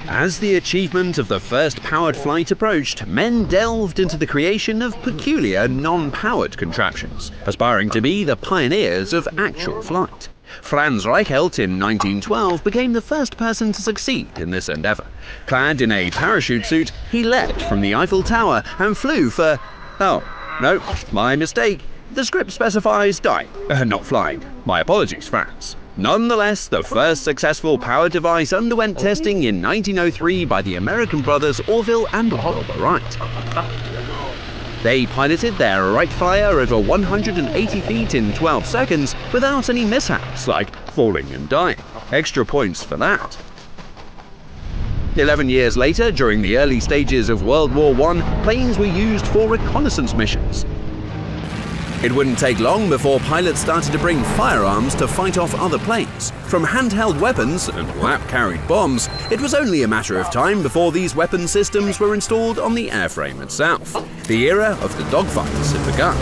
As the achievement of the first powered flight approached, men delved into the creation of peculiar non-powered contraptions, aspiring to be the pioneers of actual flight. Franz Reichelt in 1912 became the first person to succeed in this endeavour. Clad in a parachute suit, he leapt from the Eiffel Tower and flew for... oh, no, my mistake. The script specifies dying, not flying. My apologies, Franz. Nonetheless, the first successful powered device underwent testing in 1903 by the American brothers Orville and Wilbur Wright. They piloted their Wright Flyer over 180 feet in 12 seconds without any mishaps like falling and dying. Extra points for that. 11 years later, during the early stages of World War I, planes were used for reconnaissance missions. It wouldn't take long before pilots started to bring firearms to fight off other planes. From handheld weapons and lap-carried bombs, it was only a matter of time before these weapon systems were installed on the airframe itself. The era of the dogfights had begun.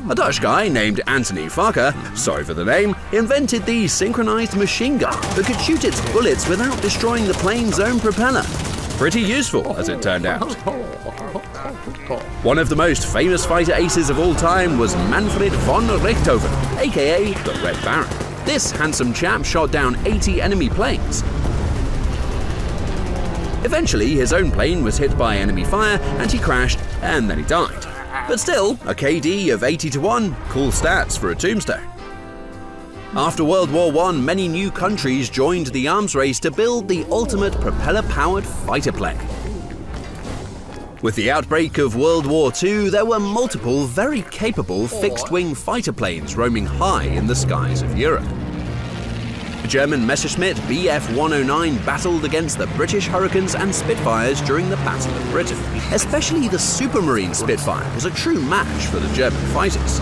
A Dutch guy named Anthony Varka, sorry for the name, invented the synchronized machine gun that could shoot its bullets without destroying the plane's own propeller. Pretty useful, as it turned out. One of the most famous fighter aces of all time was Manfred von Richthofen, aka the Red Baron. This handsome chap shot down 80 enemy planes. Eventually, his own plane was hit by enemy fire and he crashed, and then he died. But still, a KD of 80-1, cool stats for a tombstone. After World War I, many new countries joined the arms race to build the ultimate propeller-powered fighter plane. With the outbreak of World War II, there were multiple very capable fixed-wing fighter planes roaming high in the skies of Europe. The German Messerschmitt Bf-109 battled against the British Hurricanes and Spitfires during the Battle of Britain. Especially the Supermarine Spitfire was a true match for the German fighters.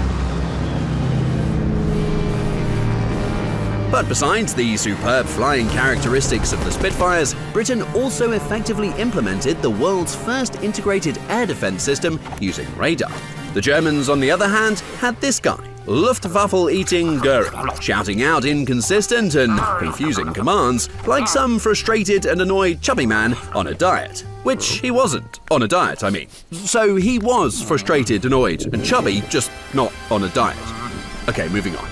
But besides the superb flying characteristics of the Spitfires, Britain also effectively implemented the world's first integrated air defense system using radar. The Germans, on the other hand, had this guy, Luftwaffe-eating Göring, shouting out inconsistent and confusing commands like some frustrated and annoyed chubby man on a diet. Which he wasn't, on a diet, I mean. So he was frustrated, annoyed, and chubby, just not on a diet. Okay, moving on.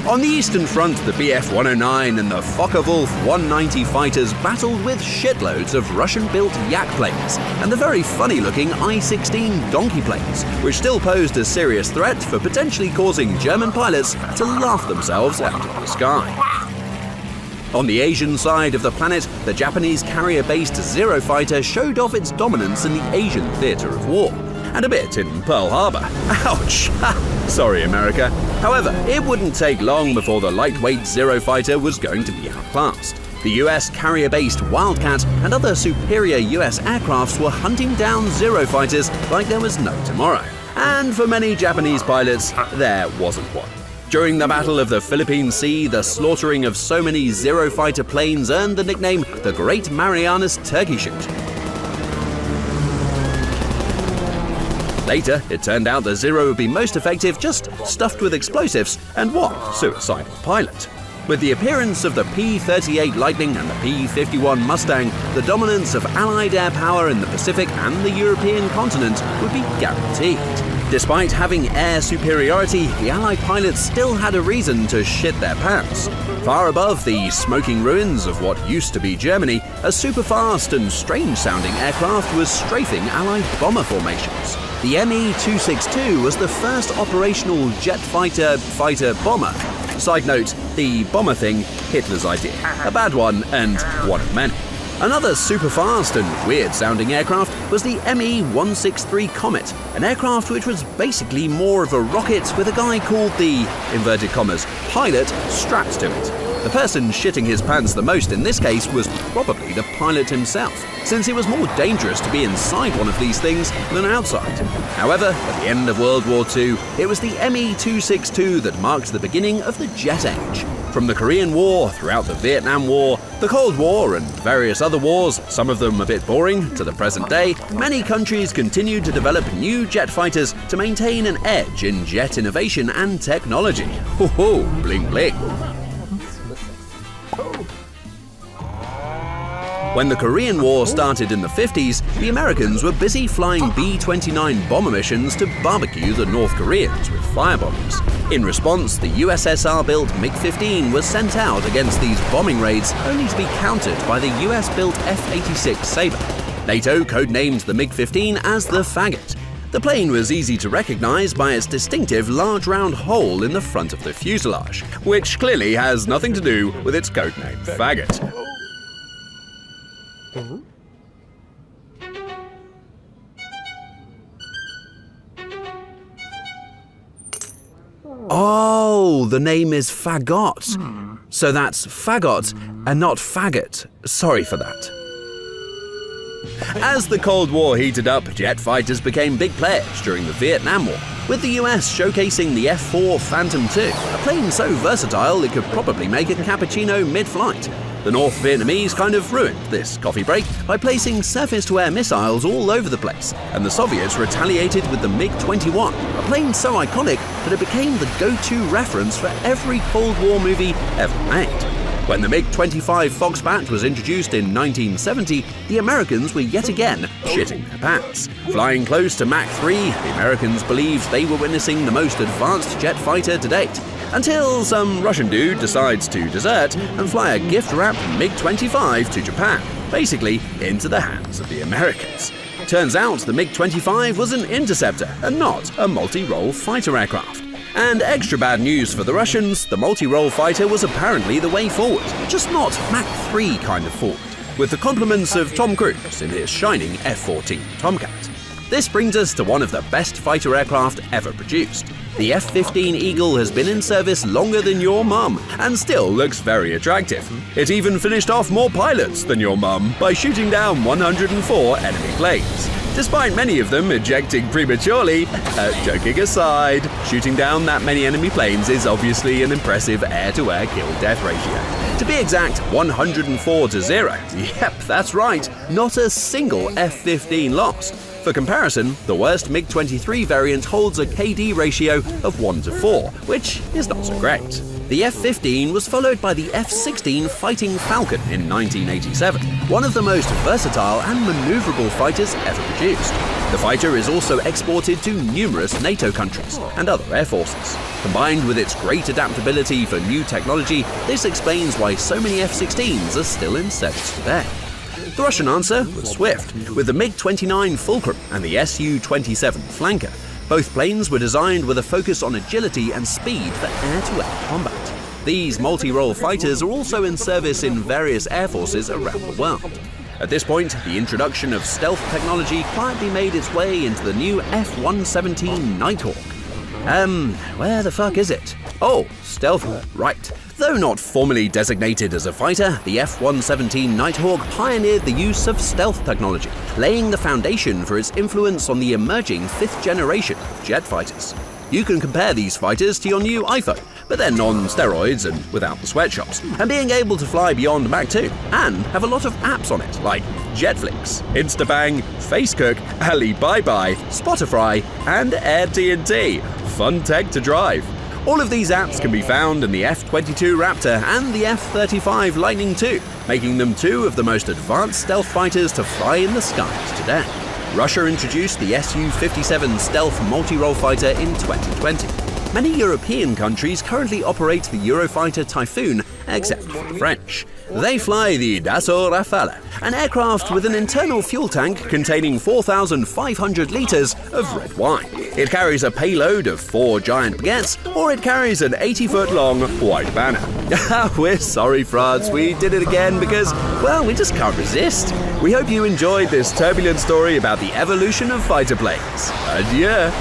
On the Eastern Front, the Bf-109 and the Focke-Wulf 190 fighters battled with shitloads of Russian-built Yak planes and the very funny-looking I-16 donkey planes, which still posed a serious threat for potentially causing German pilots to laugh themselves out of the sky. On the Asian side of the planet, the Japanese carrier-based Zero fighter showed off its dominance in the Asian theater of war. And a bit in Pearl Harbor. Ouch! Sorry, America. However, it wouldn't take long before the lightweight Zero fighter was going to be outclassed. The US carrier-based Wildcat and other superior US aircrafts were hunting down Zero fighters like there was no tomorrow. And for many Japanese pilots, there wasn't one. During the Battle of the Philippine Sea, the slaughtering of so many Zero fighter planes earned the nickname the Great Marianas Turkey Shoot. Later, it turned out the Zero would be most effective just stuffed with explosives and one suicidal pilot. With the appearance of the P-38 Lightning and the P-51 Mustang, the dominance of Allied air power in the Pacific and the European continent would be guaranteed. Despite having air superiority, the Allied pilots still had a reason to shit their pants. Far above the smoking ruins of what used to be Germany, a super-fast and strange-sounding aircraft was strafing Allied bomber formations. The Me-262 was the first operational jet fighter bomber. Side note, the bomber thing, Hitler's idea. A bad one and one of many. Another super-fast and weird-sounding aircraft was the Me-163 Comet, an aircraft which was basically more of a rocket with a guy called the, inverted commas, pilot strapped to it. The person shitting his pants the most in this case was probably the pilot himself, since it was more dangerous to be inside one of these things than outside. However, at the end of World War II, it was the Me-262 that marked the beginning of the jet age. From the Korean War, throughout the Vietnam War, The Cold War and various other wars, some of them a bit boring, to the present day, many countries continue to develop new jet fighters to maintain an edge in jet innovation and technology. Ho ho, bling bling. When the Korean War started in the 50s, the Americans were busy flying B-29 bomber missions to barbecue the North Koreans with firebombers. In response, the USSR-built MiG-15 was sent out against these bombing raids, only to be countered by the US-built F-86 Sabre. NATO codenamed the MiG-15 as the Faggot. The plane was easy to recognize by its distinctive large round hole in the front of the fuselage, which clearly has nothing to do with its codename Faggot. Oh, the name is Fagot. So that's Fagot and not Faggot. Sorry for that. As the Cold War heated up, jet fighters became big players during the Vietnam War, with the US showcasing the F-4 Phantom II, a plane so versatile it could probably make a cappuccino mid-flight. The North Vietnamese kind of ruined this coffee break by placing surface-to-air missiles all over the place, and the Soviets retaliated with the MiG-21, a plane so iconic that it became the go-to reference for every Cold War movie ever made. When the MiG-25 Foxbat was introduced in 1970, the Americans were yet again shitting their pants. Flying close to Mach 3, the Americans believed they were witnessing the most advanced jet fighter to date, until some Russian dude decides to desert and fly a gift-wrapped MiG-25 to Japan, basically into the hands of the Americans. Turns out the MiG-25 was an interceptor and not a multi-role fighter aircraft. And extra bad news for the Russians, the multi-role fighter was apparently the way forward, just not Mach 3 kind of forward, with the compliments of Tom Cruise in his shining F-14 Tomcat. This brings us to one of the best fighter aircraft ever produced. The F-15 Eagle has been in service longer than your mum, and still looks very attractive. It even finished off more pilots than your mum by shooting down 104 enemy planes. Despite many of them ejecting prematurely, joking aside, shooting down that many enemy planes is obviously an impressive air-to-air kill-death ratio. To be exact, 104-0. Yep, that's right, not a single F-15 lost. For comparison, the worst MiG-23 variant holds a KD ratio of 1-4, which is not so great. The F-15 was followed by the F-16 Fighting Falcon in 1987, one of the most versatile and maneuverable fighters ever produced. The fighter is also exported to numerous NATO countries and other air forces. Combined with its great adaptability for new technology, this explains why so many F-16s are still in service today. The Russian answer was swift, with the MiG-29 Fulcrum and the Su-27 Flanker. Both planes were designed with a focus on agility and speed for air-to-air combat. These multi-role fighters are also in service in various air forces around the world. At this point, the introduction of stealth technology quietly made its way into the new F-117 Nighthawk. Where the fuck is it? Oh, stealth, right. Though not formally designated as a fighter, the F-117 Nighthawk pioneered the use of stealth technology, laying the foundation for its influence on the emerging 5th generation of jet fighters. You can compare these fighters to your new iPhone, but then on steroids and without the sweatshops, and being able to fly beyond Mach 2, and have a lot of apps on it, like Jetflix, Instabang, Facecook, Alibaba, Spotify, and AirTNT. Fun tech to drive. All of these apps can be found in the F-22 Raptor and the F-35 Lightning II, making them two of the most advanced stealth fighters to fly in the skies today. Russia introduced the Su-57 stealth multi-role fighter in 2020. Many European countries currently operate the Eurofighter Typhoon, except for the French. They fly the Dassault Rafale, an aircraft with an internal fuel tank containing 4,500 litres of red wine. It carries a payload of 4 giant baguettes, or it carries an 80-foot-long white banner. We're sorry, France, we did it again because, well, we just can't resist. We hope you enjoyed this turbulent story about the evolution of fighter planes. Adieu.